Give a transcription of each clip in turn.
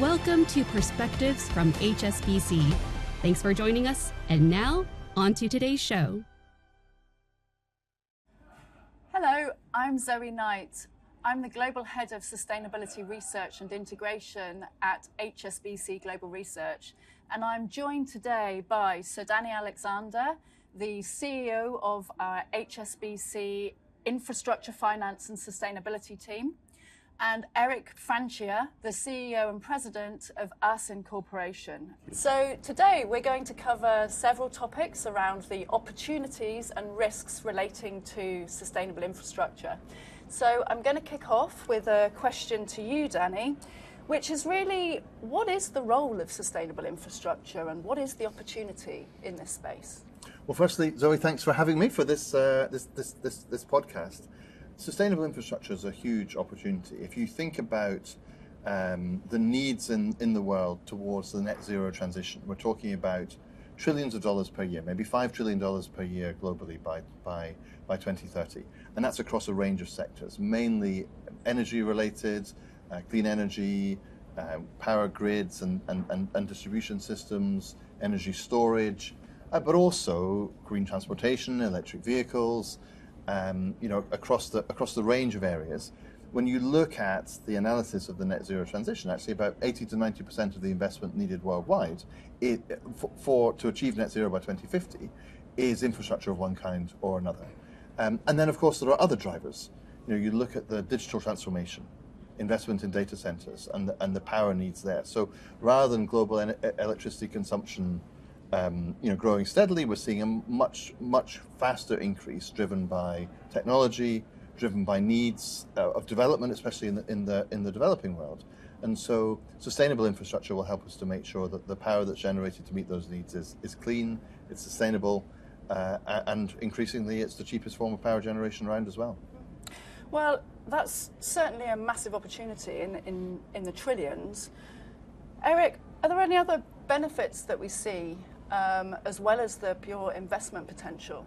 Welcome to Perspectives from HSBC. Thanks for joining us. And now, on to today's show. Hello, I'm Zoë Knight. I'm the Global Head of Sustainability Research and Integration at HSBC Global Research. And I'm joined today by Sir Danny Alexander, the CEO of our HSBC Infrastructure, Finance and Sustainability team, and Eric Francia, the CEO and President of US Incorporation. So today we're going to cover several topics around the opportunities and risks relating to sustainable infrastructure. So I'm going to kick off with a question to you, Danny, which is really, what is the role of sustainable infrastructure and what is the opportunity in this space? Well, firstly, Zoe, thanks for having me for this podcast. Sustainable infrastructure is a huge opportunity. If you think about the needs in the world towards the net zero transition, we're talking about trillions of dollars per year, maybe $5 trillion per year globally by 2030. And that's across a range of sectors, mainly energy related, clean energy, power grids and distribution systems, energy storage, but also green transportation, electric vehicles, across the range of areas. When you look at the analysis of the net zero transition, actually about 80 to 90% of the investment needed worldwide to achieve net zero by 2050 is infrastructure of one kind or another. And then, of course, there are other drivers. You look at the digital transformation, investment in data centers, and the power needs there. So rather than global electricity consumption growing steadily, we're seeing a much faster increase driven by technology, driven by needs of development, especially in the developing world. And so sustainable infrastructure will help us to make sure that the power that's generated to meet those needs is clean, it's sustainable, and increasingly it's the cheapest form of power generation around as well. Well, that's certainly a massive opportunity in the trillions. Eric, are there any other benefits that we see as well as the pure investment potential?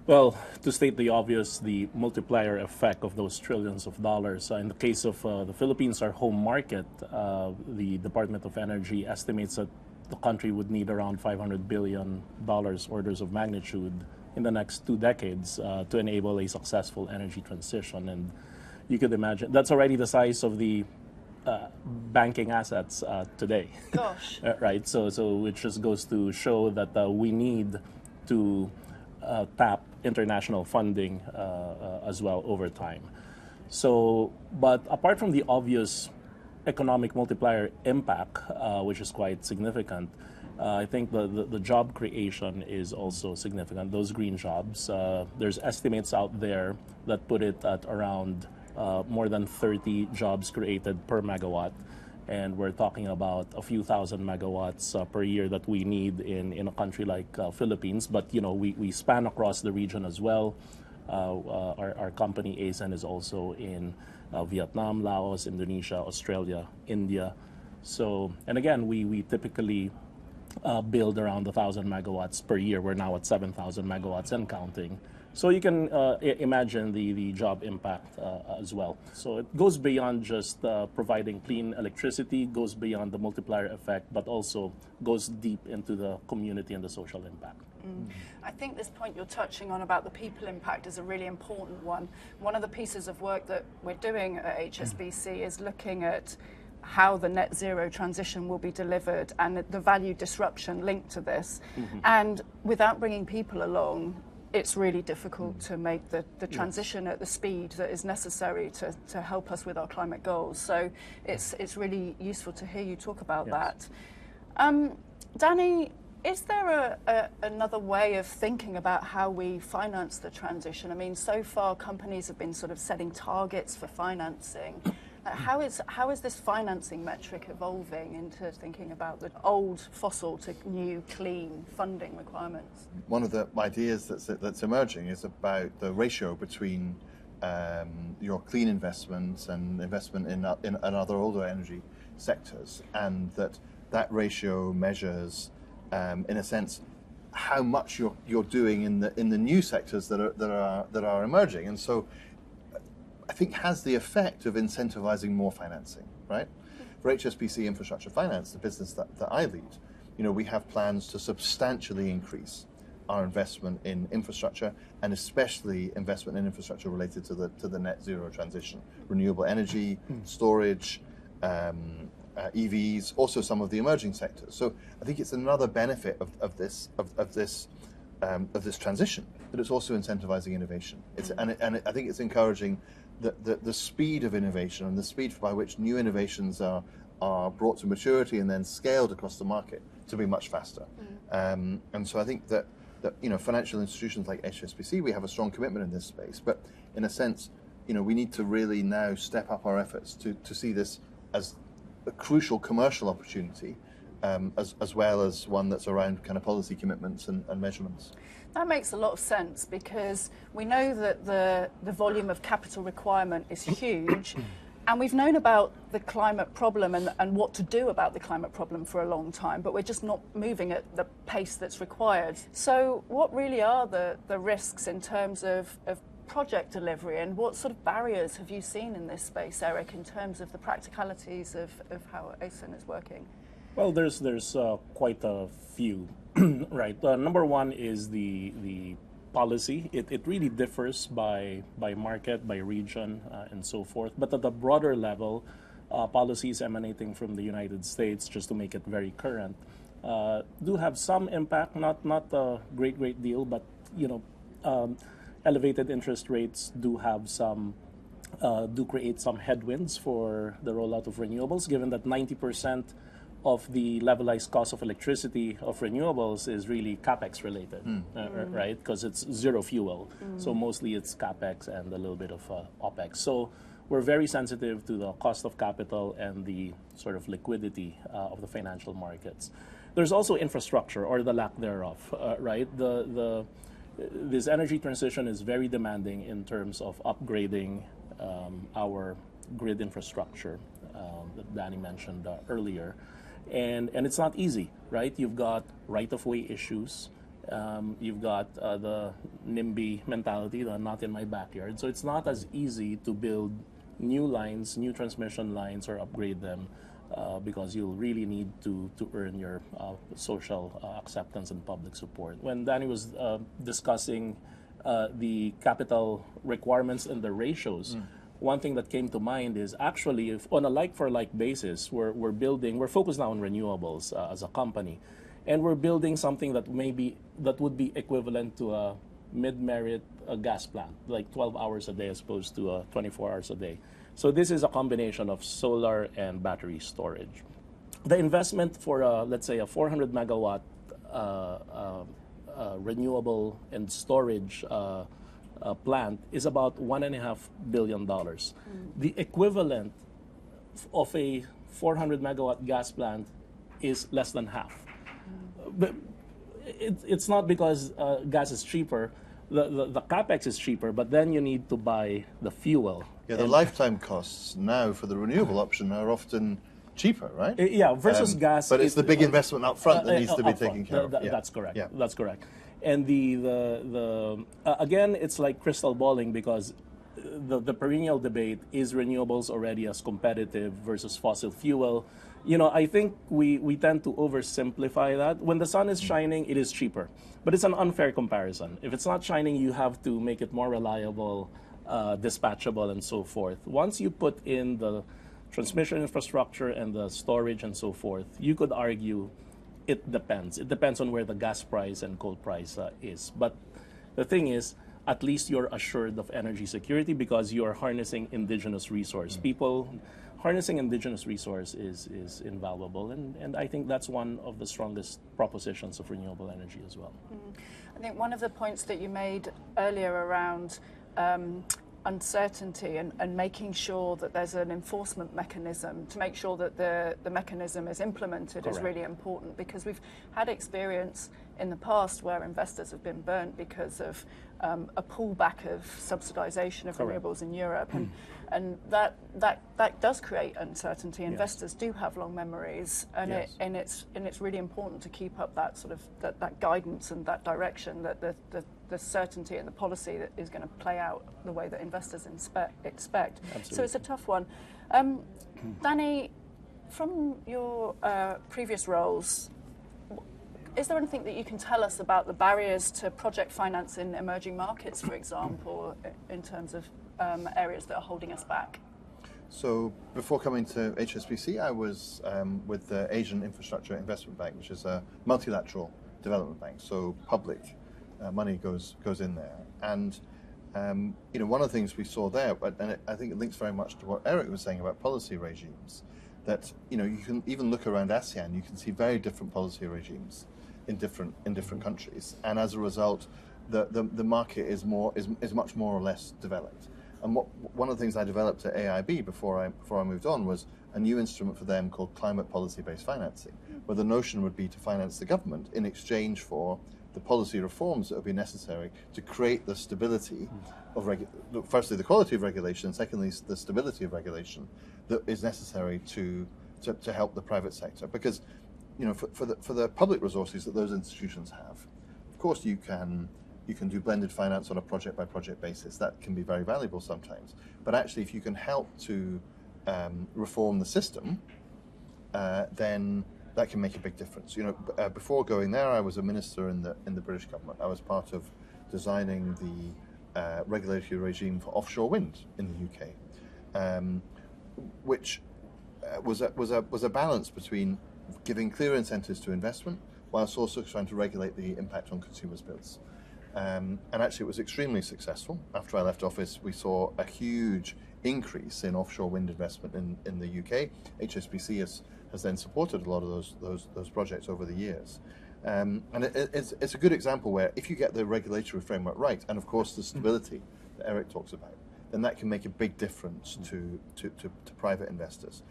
Well, to state the obvious, the multiplier effect of those trillions of dollars. In the case of the Philippines, our home market, the Department of Energy estimates that the country would need around $500 billion orders of magnitude in the next 2 decades to enable a successful energy transition. And you could imagine that's already the size of the banking assets today. Gosh. Right. So it just goes to show that we need to tap international funding as well over time. So, but apart from the obvious economic multiplier impact, which is quite significant, I think the job creation is also significant. Those green jobs, there's estimates out there that put it at around more than 30 jobs created per megawatt. And we're talking about a few thousand megawatts per year that we need in a country like Philippines. But, we span across the region as well. Our company, ASEN, is also in Vietnam, Laos, Indonesia, Australia, India. So, and again, we typically build around 1,000 megawatts per year. We're now at 7,000 megawatts and counting. So you can imagine the job impact as well. So it goes beyond just providing clean electricity, goes beyond the multiplier effect, but also goes deep into the community and the social impact. I think this point you're touching on about the people impact is a really important one. One of the pieces of work that we're doing at HSBC is looking at how the net zero transition will be delivered and the value disruption linked to this. And without bringing people along, it's really difficult to make the transition at the speed that is necessary to help us with our climate goals. So it's really useful to hear you talk about that. Danny, is there another way of thinking about how we finance the transition? I mean, so far companies have been sort of setting targets for financing. How is this financing metric evolving into thinking about the old fossil to new clean funding requirements? One of the ideas that's emerging is about the ratio between your clean investments and investment in other older energy sectors, and that ratio measures, in a sense, how much you're doing in the new sectors that are emerging, and so I think has the effect of incentivizing more financing, right? for HSBC Infrastructure Finance, the business that I lead, we have plans to substantially increase our investment in infrastructure, and especially investment in infrastructure related to the net zero transition, renewable energy, storage, EVs, also some of the emerging sectors. So I think it's another benefit of this transition, that it's also incentivizing innovation. And I think it's encouraging the speed of innovation and the speed by which new innovations are brought to maturity and then scaled across the market to be much faster. And so I think that financial institutions like HSBC, we have a strong commitment in this space, but in a sense, we need to really now step up our efforts to see this as a crucial commercial opportunity, as well as one that's around kind of policy commitments and measurements. That makes a lot of sense, because we know that the volume of capital requirement is huge, and we've known about the climate problem and what to do about the climate problem for a long time, but we're just not moving at the pace that's required. So what really are the risks in terms of project delivery, and what sort of barriers have you seen in this space, Eric, in terms of the practicalities of how ASIN is working? Well, there's quite a few, right? Number one is the policy. It really differs by market, by region, and so forth. But at the broader level, policies emanating from the United States, just to make it very current, do have some impact. Not a great deal, but elevated interest rates do create some headwinds for the rollout of renewables, given that 90% of the levelized cost of electricity of renewables is really capex related, right? Because it's zero fuel. So mostly it's capex and a little bit of opex. So we're very sensitive to the cost of capital and the sort of liquidity of the financial markets. There's also infrastructure, or the lack thereof, right? This energy transition is very demanding in terms of upgrading our grid infrastructure that Danny mentioned earlier. And it's not easy, right? You've got right-of-way issues. You've got the NIMBY mentality, the not in my backyard. So it's not as easy to build new lines, new transmission lines, or upgrade them, because you'll really need to earn your social acceptance and public support. When Danny was discussing the capital requirements and the ratios, one thing that came to mind is actually, if on a like-for-like basis, we're focused now on renewables as a company, and we're building something that would be equivalent to a mid-merit gas plant, like 12 hours a day as opposed to 24 hours a day. So this is a combination of solar and battery storage. The investment for, let's say, a 400 megawatt renewable and storage plant is about $1.5 billion. The equivalent of a 400 megawatt gas plant is less than half. But it's not because gas is cheaper. The capex is cheaper, but then you need to buy the fuel. Yeah, the lifetime costs now for the renewable option are often cheaper, right? Yeah, versus gas. But it's the big investment up front that needs to be taken care of. That's correct. Yeah. That's correct. And the again, it's like crystal balling, because the perennial debate is renewables already as competitive versus fossil fuel. I think we tend to oversimplify that. When the sun is shining, it is cheaper. But it's an unfair comparison. If it's not shining, you have to make it more reliable, dispatchable, and so forth. Once you put in the transmission infrastructure and the storage and so forth, you could argue it depends. It depends on where the gas price and coal price is. But the thing is, at least you're assured of energy security because you're harnessing indigenous resource. People harnessing indigenous resource is invaluable, and I think that's one of the strongest propositions of renewable energy as well. I think one of the points that you made earlier around uncertainty and making sure that there's an enforcement mechanism to make sure that the mechanism is implemented is really important, because we've had experience in the past where investors have been burnt because of a pullback of subsidization of renewables in Europe, and that does create uncertainty. Investors do have long memories, and it's really important to keep up that sort of that guidance and that direction, that the certainty and the policy that is going to play out the way that investors expect. Absolutely. So it's a tough one. Danny, From your previous roles, is there anything that you can tell us about the barriers to project finance in emerging markets, for example, in terms of areas that are holding us back? So before coming to HSBC, I was with the Asian Infrastructure Investment Bank, which is a multilateral development bank. So public money goes in there. And one of the things we saw there, and I think it links very much to what Eric was saying about policy regimes, that you can even look around ASEAN, you can see very different policy regimes in different countries, and as a result, the market is much more or less developed. And one of the things I developed at AIB before I moved on was a new instrument for them called climate policy-based financing, where the notion would be to finance the government in exchange for the policy reforms that would be necessary to create the stability of firstly the quality of regulation, and secondly the stability of regulation that is necessary to help the private sector. Because for the public resources that those institutions have, of course you can do blended finance on a project by project basis. That can be very valuable sometimes. But actually, if you can help to reform the system, then that can make a big difference. Before going there, I was a minister in the British government. I was part of designing the regulatory regime for offshore wind in the UK, which was a balance between giving clear incentives to investment whilst also trying to regulate the impact on consumers' bills. And actually, it was extremely successful. After I left office, we saw a huge increase in offshore wind investment in the UK. HSBC has then supported a lot of those projects over the years. And it's a good example where if you get the regulatory framework right, and of course the stability that Eric talks about, then that can make a big difference to private investors.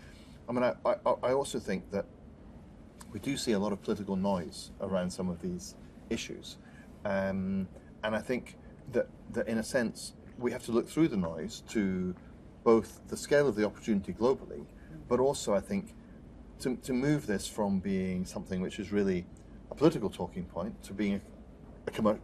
I mean, I also think that we do see a lot of political noise around some of these issues. And I think that in a sense, we have to look through the noise to both the scale of the opportunity globally, but also I think to move this from being something which is really a political talking point to being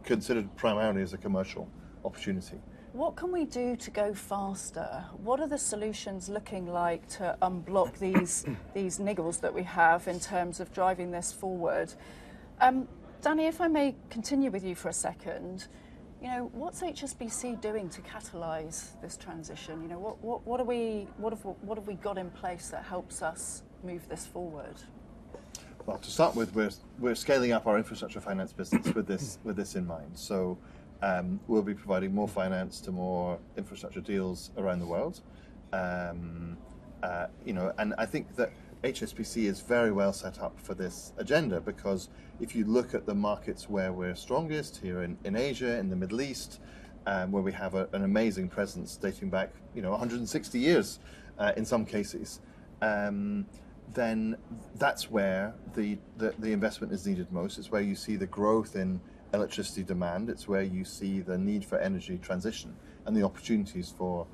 considered primarily as a commercial opportunity. What can we do to go faster? What are the solutions looking like to unblock these niggles that we have in terms of driving this forward? Danny, if I may continue with you for a second, what's HSBC doing to catalyse this transition? What have we got in place that helps us move this forward? Well, to start with, we're scaling up our infrastructure finance business with this in mind. So we'll be providing more finance to more infrastructure deals around the world. And I think that HSBC is very well set up for this agenda, because if you look at the markets where we're strongest here in Asia, in the Middle East, where we have an amazing presence dating back 160 years in some cases, then that's where the investment is needed most. It's where you see the growth in electricity demand. It's where you see the need for energy transition and the opportunities for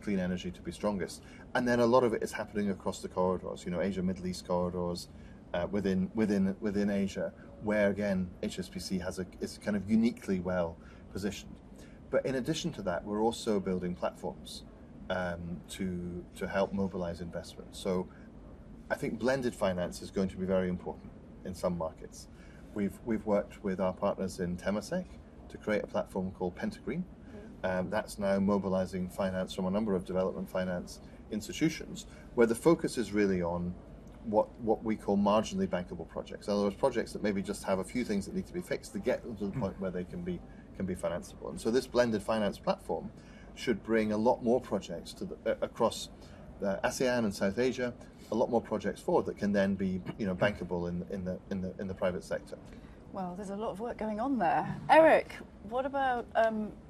clean energy to be strongest. And then a lot of it is happening across the corridors, Asia, Middle East corridors, within Asia, where again HSBC is kind of uniquely well positioned. But in addition to that, we're also building platforms to help mobilize investment. So I think blended finance is going to be very important in some markets. We've worked with our partners in Temasek to create a platform called Pentagreen. That's now mobilizing finance from a number of development finance institutions, where the focus is really on what we call marginally bankable projects. In other words, projects that maybe just have a few things that need to be fixed to get them to the point where they can be financeable. And so this blended finance platform should bring a lot more projects across ASEAN and South Asia, a lot more projects forward that can then be bankable in the private sector. Well, there's a lot of work going on there. Eric, what about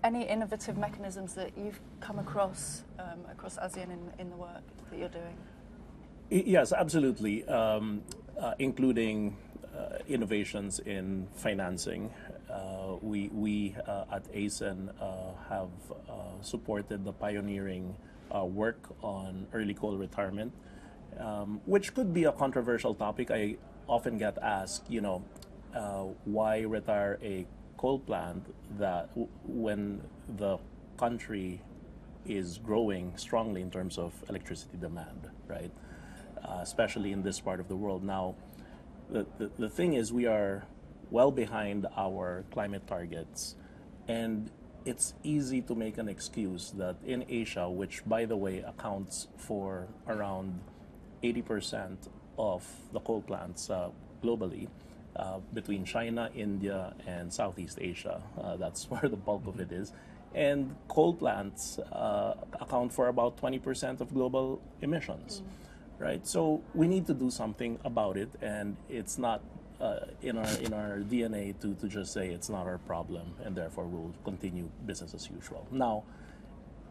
any innovative mechanisms that you've come across ASEAN in the work that you're doing? Yes, absolutely, including innovations in financing. We at ASEAN have supported the pioneering work on early coal retirement, which could be a controversial topic. I often get asked, why retire a coal plant when the country is growing strongly in terms of electricity demand, right? especially in this part of the world. Now, the thing is, we are well behind our climate targets, and it's easy to make an excuse that in Asia, which by the way accounts for around 80% of the coal plants globally, between China, India, and Southeast Asia. That's where the bulk of it is. And coal plants account for about 20% of global emissions, right? So we need to do something about it, and it's not in our DNA to just say it's not our problem, and therefore we'll continue business as usual. Now,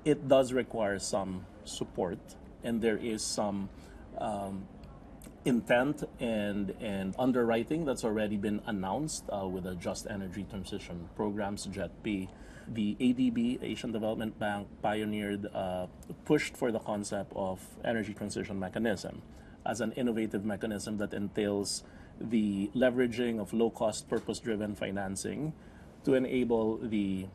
it does require some support, and there is some intent and underwriting that's already been announced with the Just Energy Transition Programs, JETP. The ADB, Asian Development Bank, pioneered, pushed for the concept of energy transition mechanism as an innovative mechanism that entails the leveraging of low-cost, purpose-driven financing to enable the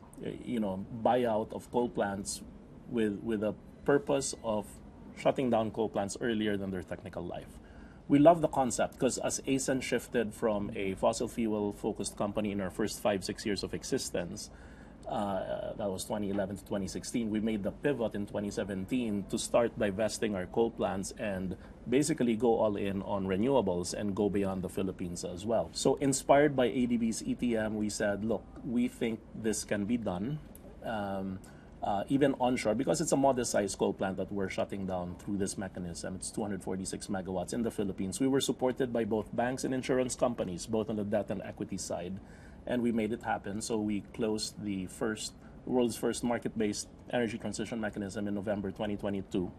buyout of coal plants with a purpose of shutting down coal plants earlier than their technical life. We love the concept because as ASEN shifted from a fossil fuel-focused company in our first 5-6 years of existence, that was 2011 to 2016, we made the pivot in 2017 to start divesting our coal plants and basically go all in on renewables and go beyond the Philippines as well. So inspired by ADB's ETM, we said, look, we think this can be done, even onshore, because it's a modest-sized coal plant that we're shutting down through this mechanism. It's 246 megawatts in the Philippines. We were supported by both banks and insurance companies, both on the debt and equity side, and we made it happen. So we closed the world's first market-based energy transition mechanism in November 2022.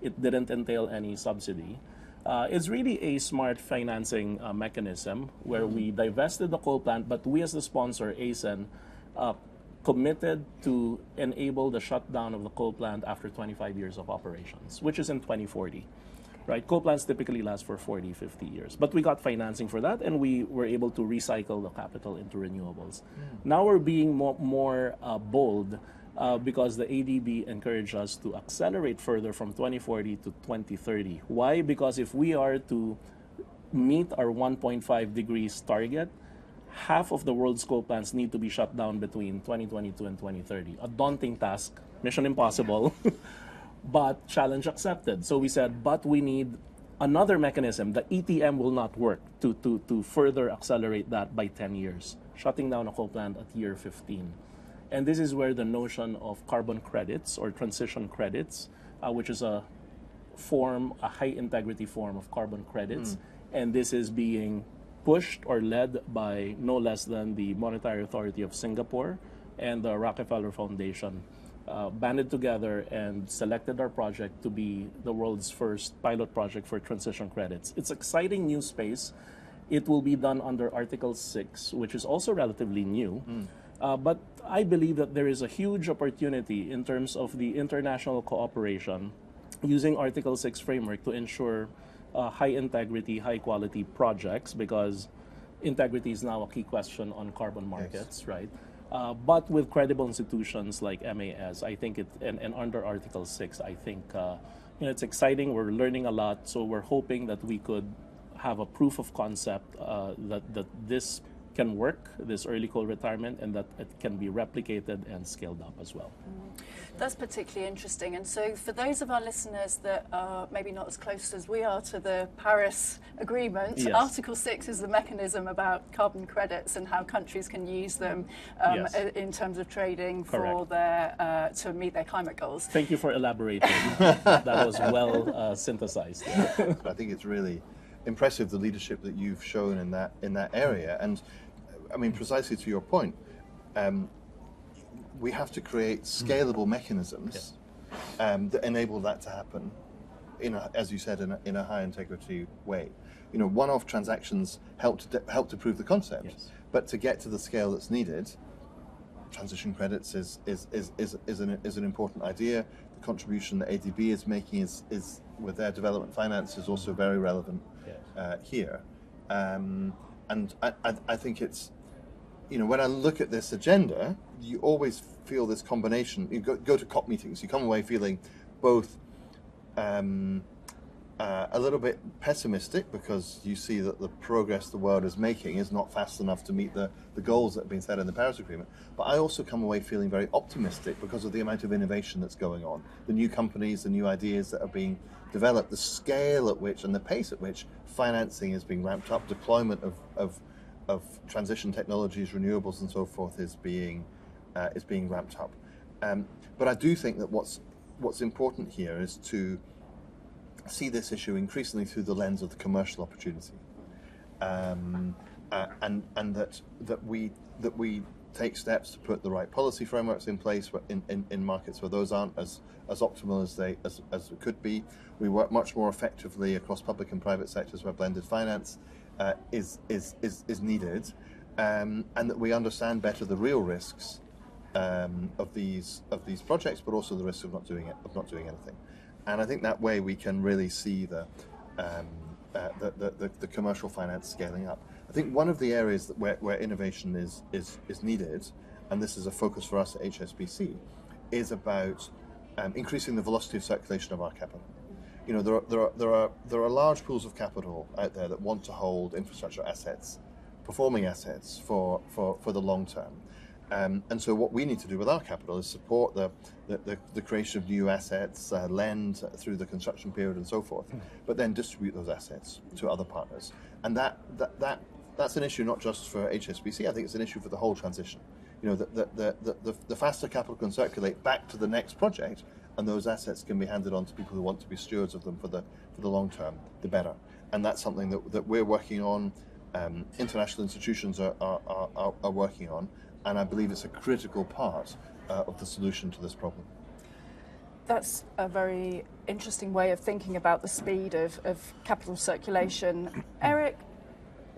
It didn't entail any subsidy. It's really a smart financing mechanism where we divested the coal plant, but we as the sponsor, ASEN, committed to enable the shutdown of the coal plant after 25 years of operations, which is in 2040. Right? Coal plants typically last for 40, 50 years. But we got financing for that, and we were able to recycle the capital into renewables. Now we're being more bold because the ADB encouraged us to accelerate further from 2040 to 2030. Why? Because if we are to meet our 1.5 degrees target, half of the world's coal plants need to be shut down between 2022 and 2030. A daunting task, mission impossible. But challenge accepted. So we said, but we need another mechanism. The ETM will not work to further accelerate that by 10 years, shutting down a coal plant at year 15. And this is where the notion of carbon credits or transition credits, which is a high integrity form of carbon credits, and this is being pushed or led by no less than the Monetary Authority of Singapore and the Rockefeller Foundation. Banded together and selected our project to be the world's first pilot project for transition credits. It's exciting new space. It will be done under Article 6, which is also relatively new. But I believe that there is a huge opportunity in terms of the international cooperation using Article 6 framework to ensure high integrity, high quality projects, because integrity is now a key question on carbon markets, yes. Right? But with credible institutions like MAS, I think and under Article 6, I think it's exciting. We're learning a lot, so we're hoping that we could have a proof of concept that this can work, this early coal retirement, and that it can be replicated and scaled up as well. That's particularly interesting. And so for those of our listeners that are maybe not as close as we are to the Paris Agreement, yes. Article 6 is the mechanism about carbon credits and how countries can use them yes. in terms of trading for their to meet their climate goals. Thank you for elaborating. That was well synthesized. Yeah. I think it's really impressive, the leadership that you've shown in that area. And I mean, precisely to your point, we have to create scalable mechinisms that enable that to happen, as you said, in a high integrity way. One-off transactions help to prove the concept, yes. But to get to the scale that's needed, transition credits is an important idea. The contribution that ADB is making is with their development finance is also very relevant here. And I think it's, when I look at this agenda, you always feel this combination. You go to COP meetings, you come away feeling both a little bit pessimistic because you see that the progress the world is making is not fast enough to meet the goals that have been set in the Paris Agreement. But I also come away feeling very optimistic because of the amount of innovation that's going on, the new companies, the new ideas that are being developed, the scale at which and the pace at which financing is being ramped up, deployment of transition technologies, renewables and so forth is being ramped up. But I do think that what's important here is to see this issue increasingly through the lens of the commercial opportunity, and that we take steps to put the right policy frameworks in place in markets where those aren't as optimal as it could be. We work much more effectively across public and private sectors where blended finance is needed, and that we understand better the real risks of these projects, but also the risks of not doing anything. And I think that way we can really see the commercial finance scaling up. I think one of the areas where innovation is needed, and this is a focus for us at HSBC, is about increasing the velocity of circulation of our capital. You know, there are large pools of capital out there that want to hold infrastructure assets, performing assets for the long term. And so what we need to do with our capital is support the creation of new assets, lend through the construction period and so forth, but then distribute those assets to other partners. And that's an issue not just for HSBC, I think it's an issue for the whole transition. You know, the faster capital can circulate back to the next project, and those assets can be handed on to people who want to be stewards of them for the long term, the better. And that's something that we're working on, international institutions are working on, and I believe it's a critical part of the solution to this problem. That's a very interesting way of thinking about the speed of capital circulation. Eric,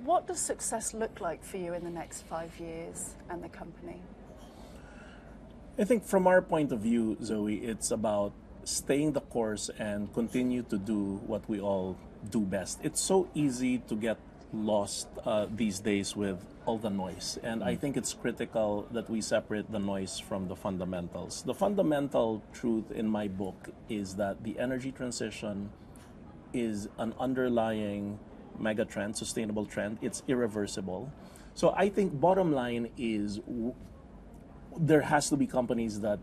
what does success look like for you in the next 5 years and the company? I think from our point of view, Zoe, it's about staying the course and continue to do what we all do best. It's so easy to get lost these days with all the noise, and I think it's critical that we separate the noise from the fundamentals. The fundamental truth in my book is that the energy transition is an underlying mega trend, sustainable trend. It's irreversible. So I think bottom line is there has to be companies that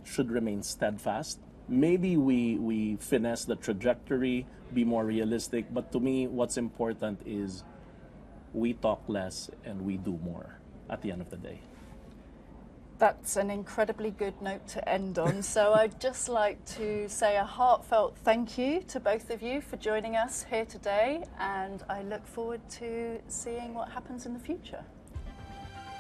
should remain steadfast. Maybe we finesse the trajectory, be more realistic, but to me what's important is we talk less and we do more at the end of the day. That's an incredibly good note to end on. So I'd just like to say a heartfelt thank you to both of you for joining us here today, and I look forward to seeing what happens in the future.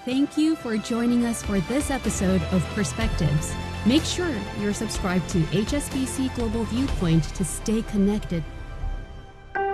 Thank you for joining us for this episode of Perspectives. Make sure you're subscribed to HSBC Global Viewpoint to stay connected